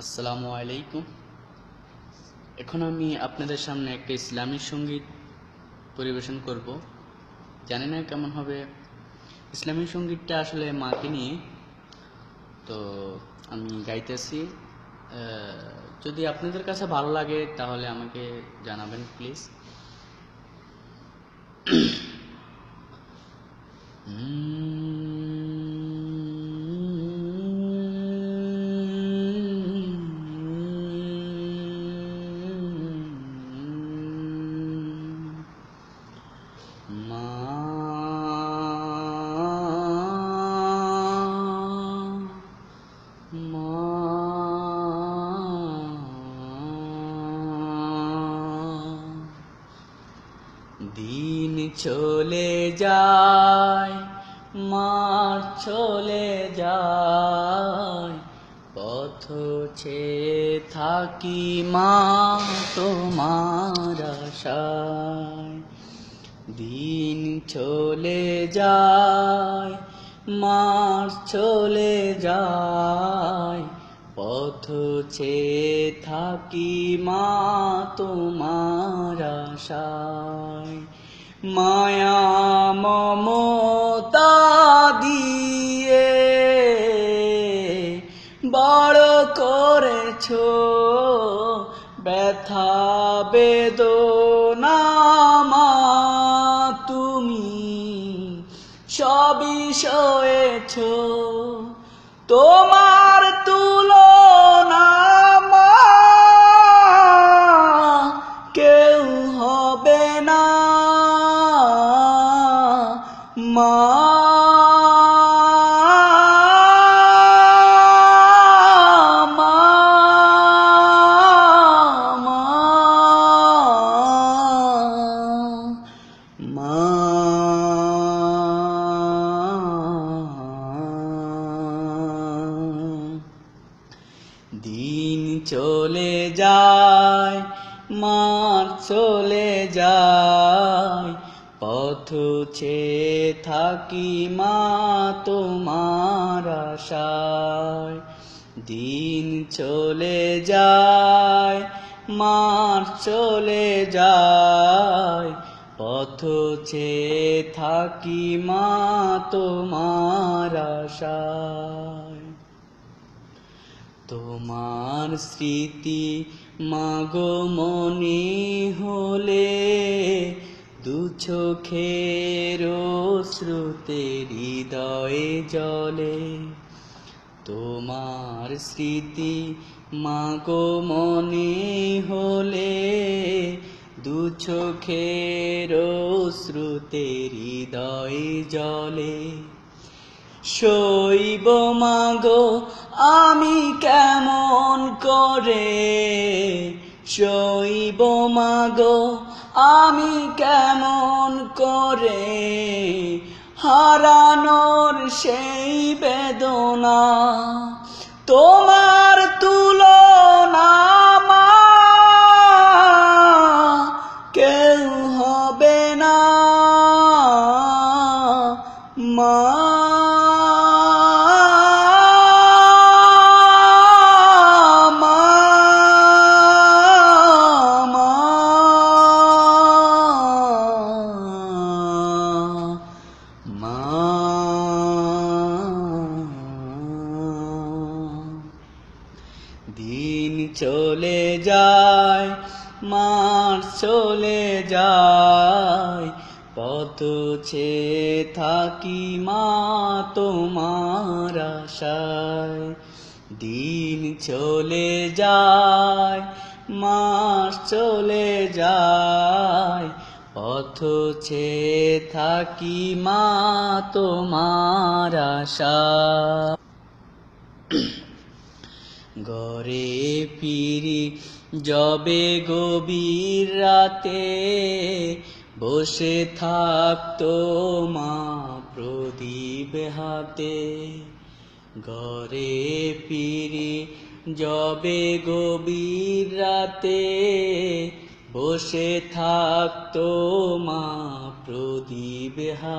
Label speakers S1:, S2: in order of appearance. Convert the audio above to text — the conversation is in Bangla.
S1: আসসালামু আলাইকুম। এখন আমি আপনাদের সামনে একটা ইসলামী সঙ্গীত পরিবেশন করব। জানি না কেমন হবে। ইসলামী সঙ্গীতটা আসলে মাকে নিয়ে, তো আমি গাইতেছি। যদি আপনাদের কাছে ভালো লাগে তাহলে আমাকে জানাবেন প্লিজ। মা মা দিন চলে যায়, মার চলে যায়, পথ ছেয়ে থাকি মা তোমার আশায়। দিন চলে যায়, মাস চলে যায়, পথ ছেয়ে থাকি মা তোমার আশায়। মায়া মমতা দিয়ে বড় করেছো, ব্যথা বেদনা মা তুমি সবই সয়েছো। তোমার তুলনা মা কেউ হবে না। মা দিন চলে যায়, মার চলে যায়, পথ ছেয়ে থাকি মা তোমার আশায়। দিন চলে যায়, মার চলে যায়, পথ ছেয়ে থাকি মা তোমার আশায়। তোমার স্মৃতি মাগো মনে হলে দু চোখের শ্রুতে হৃদয়ে জলে। তোমার স্মৃতি মাগো মনে হলে দু চোখের শ্রুতে হৃদয়ে জলে। শৈব মাগো আমি কেমন করে, শৈব মাগো আমি কেমন করে, হারানোর সেই বেদনা। তোমার তুলনা মা কেউ হবে না। মা দিন চলে যায়, মাস চলে যায়, পথ ছেয়ে থাকি মা তোমার আশায়। দিন চলে যায়, মাস চলে যায়, পথ ছেয়ে থাকি মা তোমার আশায়। ঘরে ফিরি যবে গভীর রাতে, বসে থাকতো মা প্রদীপ হাতে। ঘরে ফিরি যবে গভীর রাতে, বসে থাকতো মা প্রদীপ হাতে।